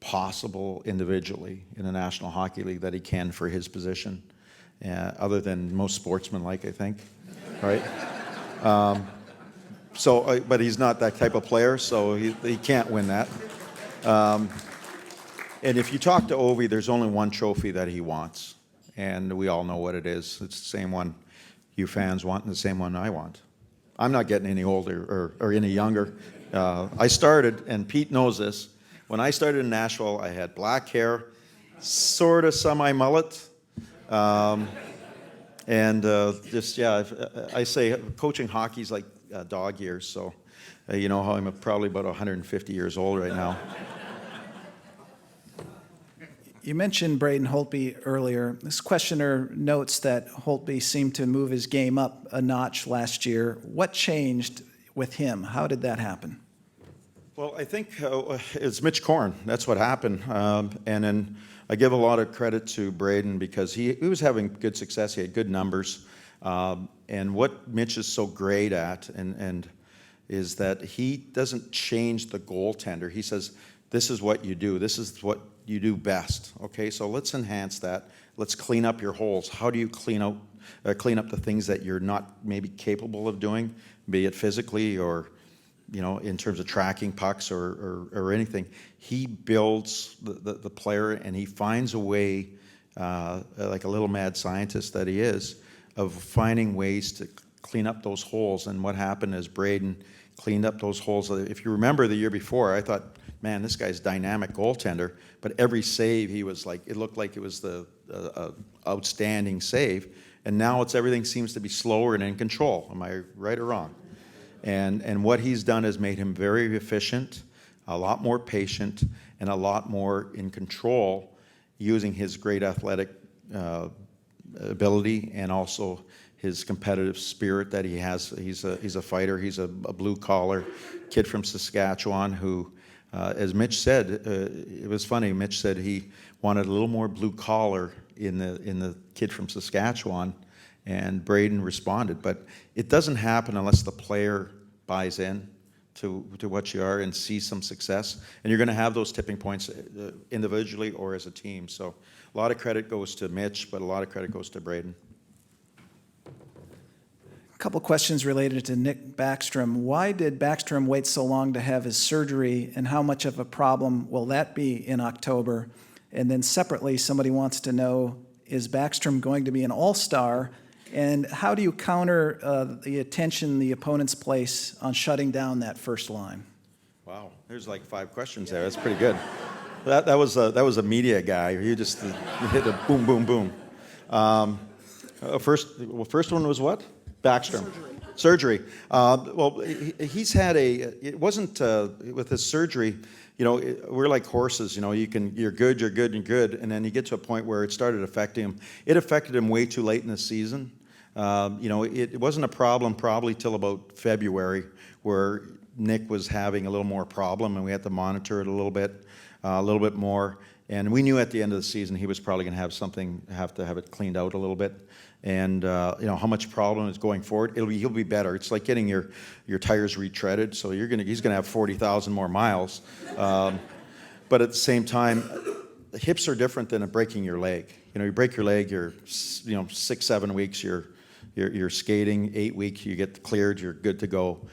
possible individually in the National Hockey League that he can for his position, other than most sportsmen-like, I think, right? But he's not that type of player, so he can't win that. And if you talk to Ovi, there's only one trophy that he wants, and we all know what it is. It's the same one you fans want and the same one I want. I'm not getting any older or any younger. I started, and Pete knows this, when I started in Nashville, I had black hair, sort of semi-mullet, I say coaching hockey's like dog years, so you know how I'm probably about 150 years old right now. You mentioned Braden Holtby earlier. This questioner notes that Holtby seemed to move his game up a notch last year. What changed with him? How did that happen? Well, I think it's Mitch Korn. That's what happened. And then I give a lot of credit to Braden because he was having good success. He had good numbers. And what Mitch is so great at and is that he doesn't change the goaltender. He says, this is what you do. This is what you do best. Okay, so let's enhance that. Let's clean up your holes. How do you clean up the things that you're not maybe capable of doing, be it physically or in terms of tracking pucks or anything? He builds the player, and he finds a way, like a little mad scientist that he is, of finding ways to clean up those holes. And what happened is Braden cleaned up those holes. If you remember the year before, I thought, man, this guy's dynamic goaltender, but every save he was like, it looked like it was the outstanding save. And now everything seems to be slower and in control. Am I right or wrong? And what he's done has made him very efficient, a lot more patient, and a lot more in control, using his great athletic ability and also his competitive spirit that he has. He's a fighter. He's a blue-collar kid from Saskatchewan who, as Mitch said, it was funny. Mitch said he wanted a little more blue-collar in the kid from Saskatchewan, and Braden responded. But it doesn't happen unless the player buys in to what you are and sees some success. And you're going to have those tipping points individually or as a team. So a lot of credit goes to Mitch, but a lot of credit goes to Braden. A couple questions related to Nick Backstrom. Why did Backstrom wait so long to have his surgery, and how much of a problem will that be in October? And then separately, somebody wants to know, is Backstrom going to be an all-star? And how do you counter the attention the opponents place on shutting down that first line? Wow, there's like 5 questions there. That's pretty good. That was a media guy. You just hit a boom, boom, boom. First one was what? Backstrom. Surgery. Well, he's had it wasn't with his surgery. We're like horses. You're good, and then you get to a point where it started affecting him. It affected him way too late in the season. It wasn't a problem probably till about February, where Nick was having a little more problem, and we had to monitor it a little bit more. And we knew at the end of the season he was probably going to have to have it cleaned out a little bit. And how much problem is going forward. He'll be better. It's like getting your tires retreaded. So he's gonna have 40,000 more miles. But at the same time, the hips are different than breaking your leg. You break your leg, you're 6-7 weeks, you're skating. 8 weeks, you get cleared, you're good to go.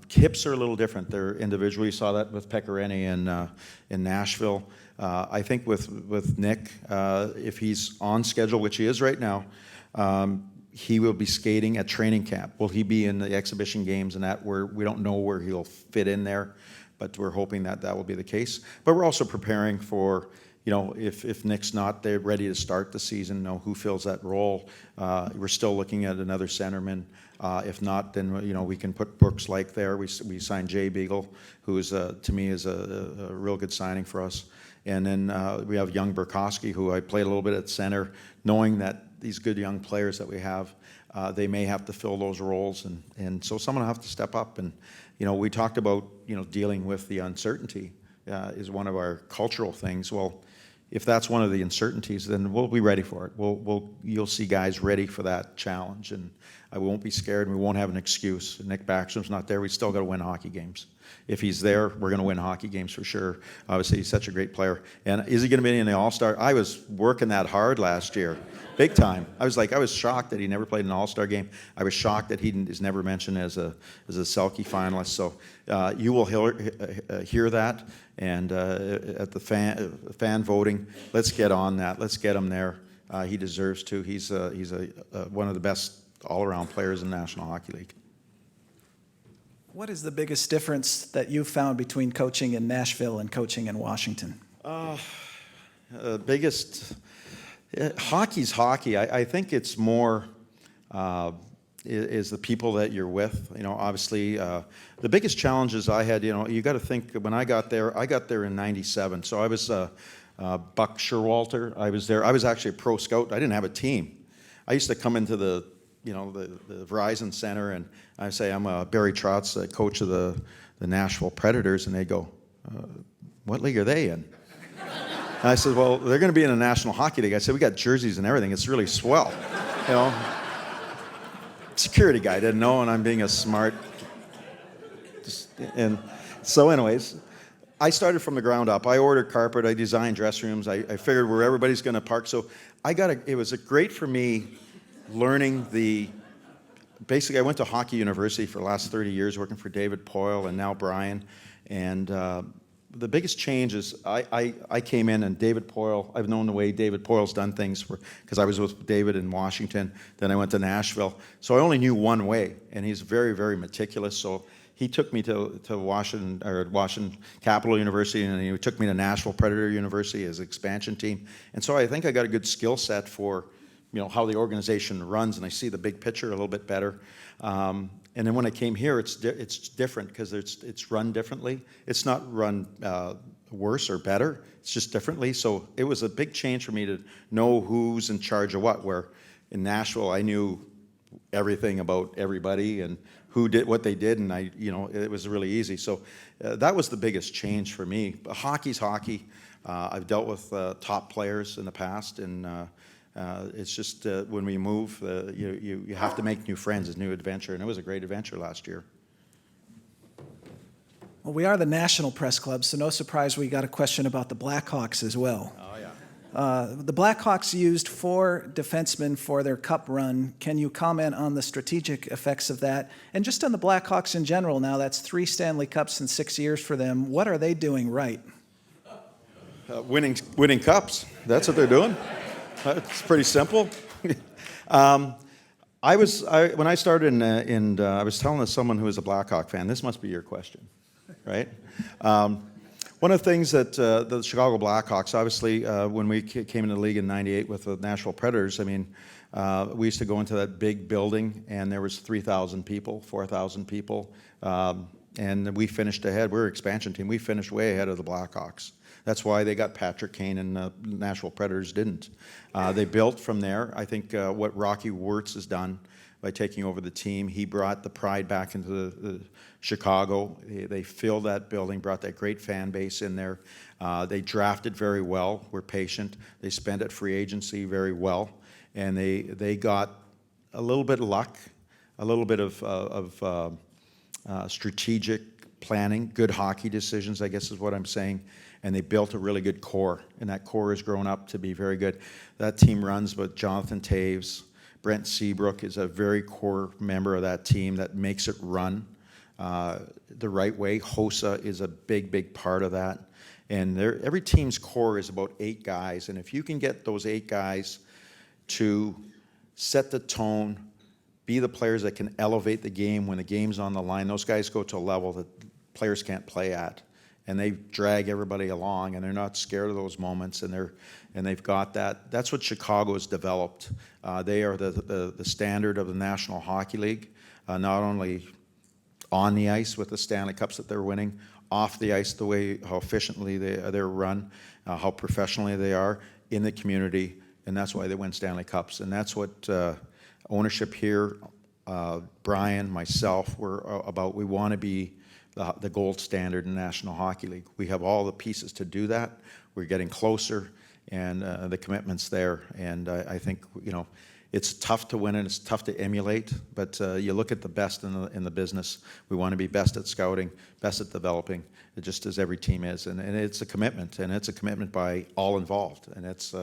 Hips are a little different. They're individual. You saw that with Pecorine in Nashville. I think with Nick, if he's on schedule, which he is right now, he will be skating at training camp. Will he be in the exhibition games and that, where we don't know where he'll fit in there, but we're hoping that that will be the case. But we're also preparing for, if Nick's not there ready to start the season, who fills that role. We're still looking at another centerman. If not, then we can put Brooks Lake there. We signed Jay Beagle, who is to me is a real good signing for us. And then we have young Burkowski, who I played a little bit at center, knowing that these good young players that we have, they may have to fill those roles, and so someone will have to step up. And we talked about dealing with the uncertainty is one of our cultural things. Well, if that's one of the uncertainties, then we'll be ready for it. You'll see guys ready for that challenge, and I won't be scared, and we won't have an excuse. Nick Backstrom's not there. We still got to win hockey games. If he's there, we're going to win hockey games for sure. Obviously, he's such a great player. And is he going to be in the All-Star? I was working that hard last year, big time. I was shocked that he never played an All-Star game. I was shocked that he is never mentioned as a Selke finalist. So you will hear that, and at the fan voting, let's get on that. Let's get him there. He deserves to. He's one of the best all-around players in the National Hockey League. What is the biggest difference that you've found between coaching in Nashville and coaching in Washington? Hockey's hockey. I think it's more is the people that you're with. Obviously, the biggest challenges I had, you got to think, when I got there in '97. So I was Buck Sherwalter. I was there. I was actually a pro scout. I didn't have a team. I used to come into the Verizon Center, and I say, I'm Barry Trotz, coach of the Nashville Predators, and they go, what league are they in? And I said, well, they're going to be in a National Hockey League. I said, we got jerseys and everything. It's really swell. Security guy didn't know, and I'm being a smart. And so anyways, I started from the ground up. I ordered carpet. I designed dressing rooms. I figured where everybody's going to park. So it was great for me learning basically I went to Hockey University for the last 30 years working for David Poyle and now Brian, and the biggest change is I came in, and David Poyle, I've known the way David Poyle's done things because I was with David in Washington, then I went to Nashville, so I only knew one way, and he's very, very meticulous. So he took me to Washington Capital University, and he took me to Nashville Predator University as expansion team, and so I think I got a good skill set for how the organization runs, and I see the big picture a little bit better. And then when I came here, it's different because it's run differently. It's not run worse or better. It's just differently. So it was a big change for me to know who's in charge of what. Where in Nashville, I knew everything about everybody and who did what they did, and it was really easy. So that was the biggest change for me. But hockey's hockey. I've dealt with top players in the past, and it's just when we move, you have to make new friends, a new adventure, and it was a great adventure last year. Well, we are the National Press Club, so no surprise we got a question about the Blackhawks as well. Oh, yeah. The Blackhawks used 4 defensemen for their cup run. Can you comment on the strategic effects of that? And just on the Blackhawks in general now, that's 3 Stanley Cups in 6 years for them. What are they doing right? Winning cups. That's what they're doing. It's pretty simple. When I started I was telling someone who was a Blackhawk fan, this must be your question, right? One of the things that the Chicago Blackhawks, obviously, when we came into the league in '98 with the Nashville Predators, we used to go into that big building, and there was 3,000 people, 4,000 people, and we finished ahead. We were an expansion team. We finished way ahead of the Blackhawks. That's why they got Patrick Kane, and the Nashville Predators didn't. They built from there. I think what Rocky Wirtz has done by taking over the team, he brought the pride back into the Chicago. They filled that building, brought that great fan base in there. They drafted very well, were patient. They spent at free agency very well, and they got a little bit of luck, a little bit of strategic planning, good hockey decisions, I guess is what I'm saying. And they built a really good core, and that core has grown up to be very good. That team runs with Jonathan Taves. Brent Seabrook is a very core member of that team that makes it run the right way. Hossa is a big, big part of that. And every team's core is about 8 guys, and if you can get those 8 guys to set the tone, be the players that can elevate the game when the game's on the line. Those guys go to a level that players can't play at, and they drag everybody along, and they're not scared of those moments, and they've got that. That's what Chicago has developed. They are the standard of the National Hockey League, not only on the ice with the Stanley Cups that they're winning, off the ice, the way how efficiently they're run, how professionally they are in the community, and that's why they win Stanley Cups. And that's what ownership here, Brian, myself, we're about. We want to be the gold standard in the National Hockey League. We have all the pieces to do that. We're getting closer, and the commitment's there. And I think, it's tough to win and it's tough to emulate, but you look at the best in the business. We want to be best at scouting, best at developing, just as every team is. And it's a commitment, and it's a commitment by all involved. And it's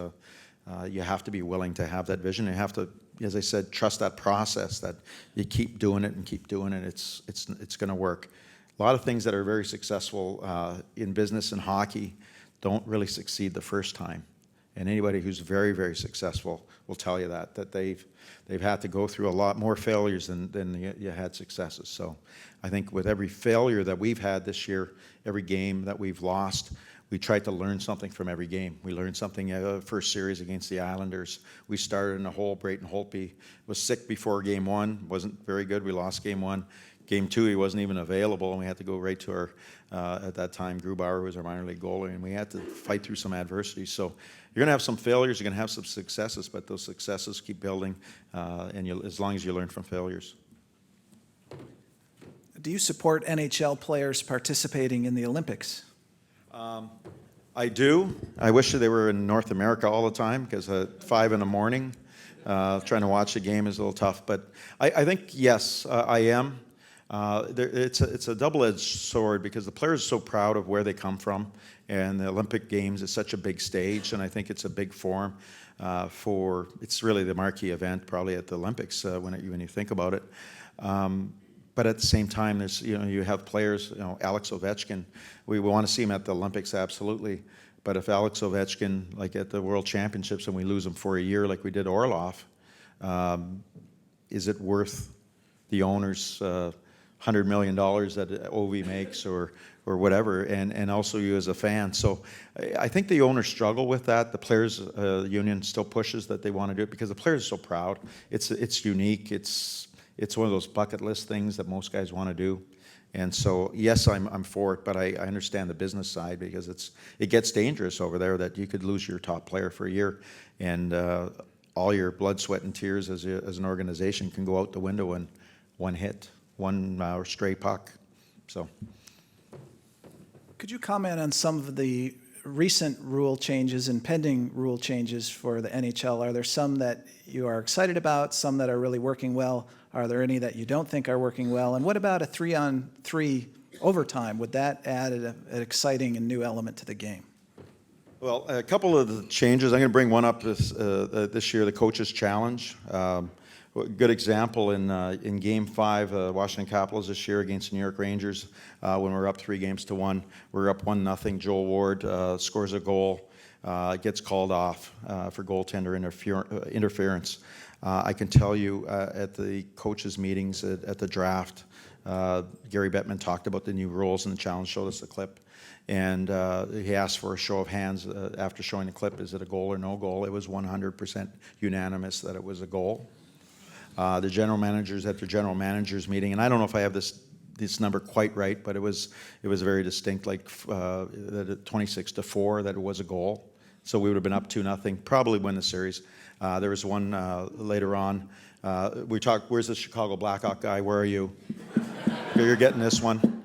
you have to be willing to have that vision. You have to, as I said, trust that process, that you keep doing it and keep doing it. It's going to work. A lot of things that are very successful in business and hockey don't really succeed the first time. And anybody who's very, very successful will tell you that they've had to go through a lot more failures than you had successes. So I think with every failure that we've had this year, every game that we've lost, we tried to learn something from every game. We learned something first series against the Islanders. We started in a hole. Brayton Holtby was sick before game one, wasn't very good. We lost game one. Game two, he wasn't even available, and we had to go right to our, at that time, Grubauer was our minor league goalie, and we had to fight through some adversity. So you're going to have some failures, you're going to have some successes, but those successes keep building, and as long as you learn from failures. Do you support NHL players participating in the Olympics? I do. I wish that they were in North America all the time, because at 5 in the morning, trying to watch the game is a little tough. But I think, yes, I am. It's a double-edged sword, because the players are so proud of where they come from, and the Olympic Games is such a big stage, and I think it's a big forum it's really the marquee event probably at the Olympics when you think about it. But at the same time, there's you have players, Alex Ovechkin. We want to see him at the Olympics, absolutely. But if Alex Ovechkin, like at the World Championships, and we lose him for a year like we did Orlov, is it worth the owner's $100 million that Ovi makes or whatever, and also you as a fan? So I think the owners struggle with that. The players union still pushes that they want to do it because the players are so proud. It's unique. It's one of those bucket list things that most guys want to do. And so, yes, I'm for it, but I understand the business side, because it gets dangerous over there, that you could lose your top player for a year, and all your blood, sweat, and tears as an organization can go out the window in one hit, one stray puck. So, could you comment on some of the recent rule changes and pending rule changes for the NHL? Are there some that you are excited about, some that are really working well? Are there any that you don't think are working well? And what about a 3-on-3 overtime? Would that add an exciting and new element to the game? Well, a couple of the changes. I'm going to bring one up this year, the Coach's Challenge. A good example in Game 5, Washington Capitals this year against the New York Rangers, when we were up 3-1. We were up 1-0. Joel Ward scores a goal, gets called off for goaltender interference. I can tell you at the coaches' meetings at the draft, Gary Bettman talked about the new rules, and the challenge showed us the clip. And he asked for a show of hands after showing the clip. Is it a goal or no goal? It was 100% unanimous that it was a goal. The general managers at their general managers meeting, and I don't know if I have this number quite right, but it was very distinct, like 26-4, that it was a goal. So we would have been up 2-0, probably win the series. There was one later on. We talked, where's the Chicago Blackhawk guy? Where are you? You're getting this one.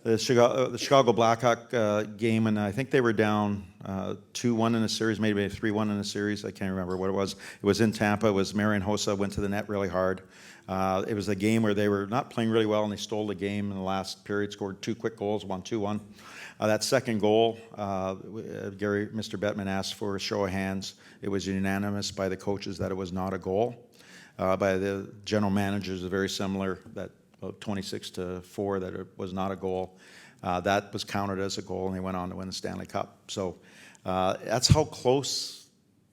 The Chicago Blackhawk game, and I think they were down 2-1 in a series, maybe 3-1 in a series. I can't remember what it was. It was in Tampa. It was Marian Hossa went to the net really hard. It was a game where they were not playing really well, and they stole the game in the last period, scored 2 quick goals, won 2-1. That second goal, Mr. Bettman asked for a show of hands. It was unanimous by the coaches that it was not a goal. By the general managers, very similar, that 26-4, that it was not a goal. That was counted as a goal, and they went on to win the Stanley Cup. So that's how close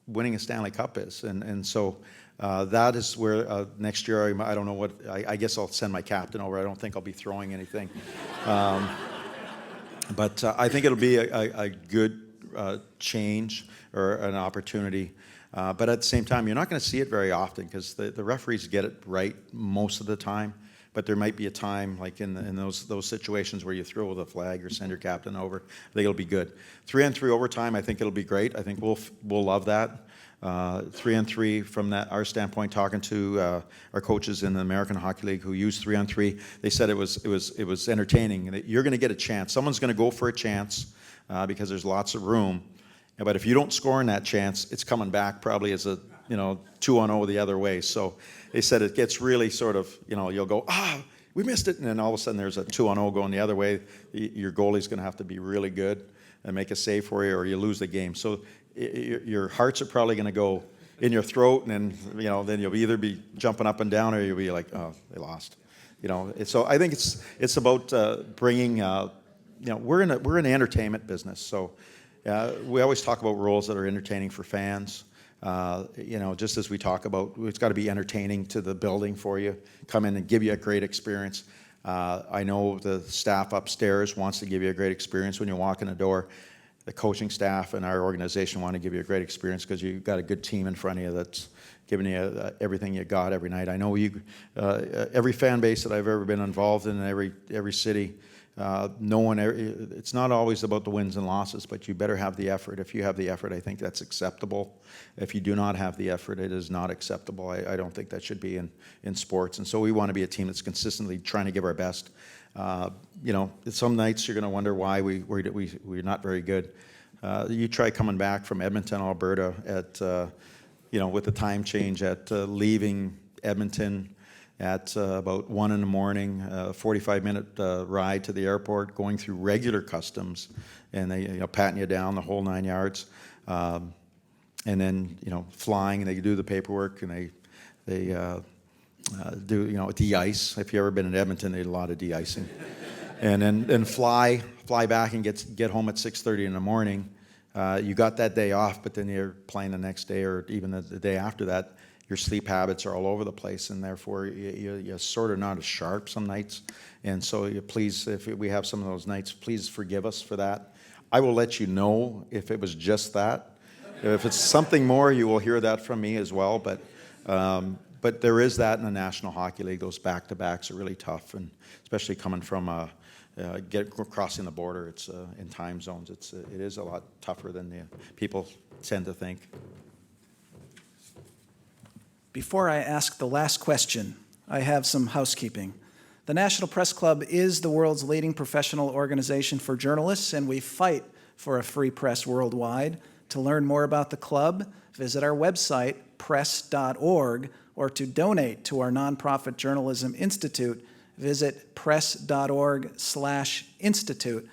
winning a Stanley Cup is. And so that is where next year, I don't know what, I guess I'll send my captain over. I don't think I'll be throwing anything. But I think it'll be a good change or an opportunity. But at the same time, you're not going to see it very often because the referees get it right most of the time. But there might be a time, like in those situations where you throw the flag or send your captain over. I think it'll be good. 3-on-3 overtime, I think it'll be great. I think we'll love that. 3-on-3 from our standpoint, talking to our coaches in the American Hockey League who use 3-on-3, they said it was entertaining. That you're going to get a chance. Someone's going to go for a chance because there's lots of room. But if you don't score in that chance, it's coming back probably as a 2-on-0 the other way. So they said it gets really sort of, you'll go, we missed it, and then all of a sudden there's a 2-on-0 going the other way. Your goalie's going to have to be really good and make a save for you, or you lose the game. So your hearts are probably going to go in your throat, and then you'll either be jumping up and down, or you'll be like, oh, they lost. So I think it's about bringing. We're in the entertainment business, so we always talk about roles that are entertaining for fans. Just as we talk about, it's got to be entertaining to the building for you, come in and give you a great experience. I know the staff upstairs wants to give you a great experience when you walk in the door. The coaching staff and our organization want to give you a great experience because you've got a good team in front of you that's giving you everything you got every night. I know every fan base that I've ever been involved in every city, it's not always about the wins and losses, but you better have the effort. If you have the effort, I think that's acceptable. If you do not have the effort, it is not acceptable. I don't think that should be in sports. And so we want to be a team that's consistently trying to give our best. Some nights you're going to wonder why we're not very good. You try coming back from Edmonton, Alberta with the time change at leaving Edmonton at about 1 in the morning, 45-minute ride to the airport, going through regular customs, and they patting you down the whole 9 yards, and then flying, and they do the paperwork, and they do de-ice. If you've ever been in Edmonton, they do a lot of de-icing, and then fly back and get home at 6:30 in the morning. You got that day off, but then you're playing the next day or even the day after that. Your sleep habits are all over the place, and therefore you're sort of not as sharp some nights. And so please, if we have some of those nights, please forgive us for that. I will let you know if it was just that. If it's something more, you will hear that from me as well. But there is that in the National Hockey League. Those back-to-backs are really tough, and especially coming from crossing the border. It's in time zones. It is a lot tougher than the people tend to think. Before I ask the last question, I have some housekeeping. The National Press Club is the world's leading professional organization for journalists, and we fight for a free press worldwide. To learn more about the club, visit our website, press.org, or to donate to our nonprofit journalism institute, visit press.org/institute.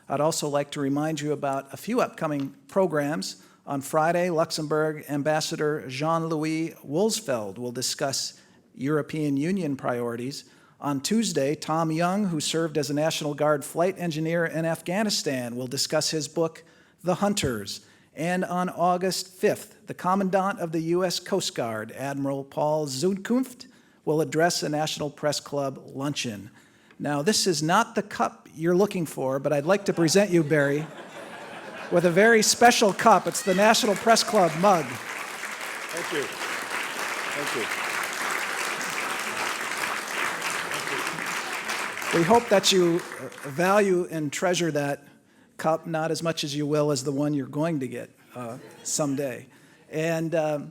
I'd also like to remind you about a few upcoming programs. On Friday, Luxembourg Ambassador Jean-Louis Wolsfeld will discuss European Union priorities. On Tuesday, Tom Young, who served as a National Guard flight engineer in Afghanistan, will discuss his book, The Hunters. And on August 5th, the Commandant of the U.S. Coast Guard, Admiral Paul Zudkunft, will address a National Press Club luncheon. Now, this is not the cup you're looking for, but I'd like to present you, Barry, with a very special cup. It's the National Press Club mug. Thank you. Thank you. We hope that you value and treasure that cup, not as much as you will as the one you're going to get someday. And the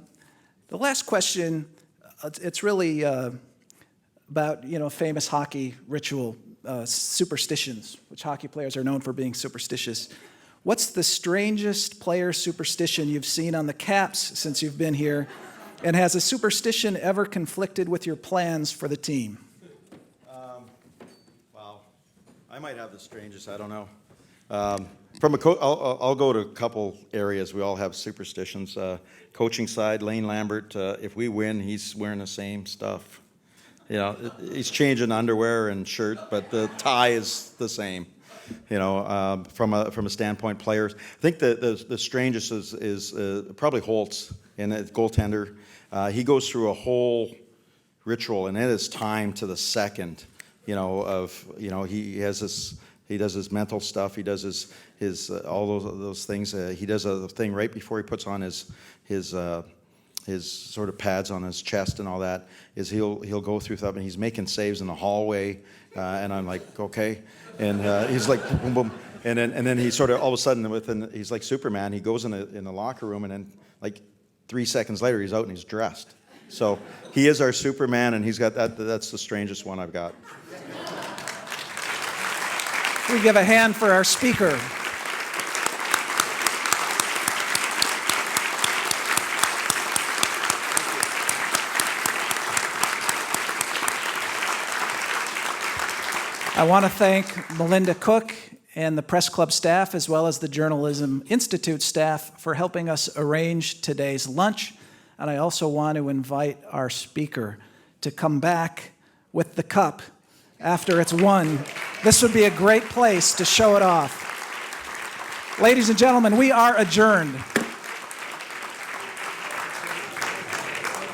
last question, it's really about famous hockey ritual superstitions, which hockey players are known for being superstitious. What's the strangest player superstition you've seen on the Caps since you've been here? And has a superstition ever conflicted with your plans for the team? Wow. I might have the strangest, I don't know. I'll go to a couple areas. We all have superstitions. Coaching side, Lane Lambert, if we win, he's wearing the same stuff. He's changing underwear and shirt, but the tie is the same. from a standpoint players. I think the strangest is probably Holtz, and the goaltender. He goes through a whole ritual, and it is time to the second. He has this. He does his mental stuff. He does his all those things. He does a thing right before he puts on his sort of pads on his chest and all that. Is he'll go through stuff, and he's making saves in the hallway, and I'm like, okay, and he's like boom boom, and then he sort of all of a sudden he's like Superman. He goes in the locker room, and then like 3 seconds later he's out and he's dressed. So he is our Superman, and he's got that. That's the strangest one I've got. We give a hand for our speaker. I want to thank Melinda Cook and the Press Club staff, as well as the Journalism Institute staff, for helping us arrange today's lunch. And I also want to invite our speaker to come back with the cup after it's won. This would be a great place to show it off. Ladies and gentlemen, we are adjourned.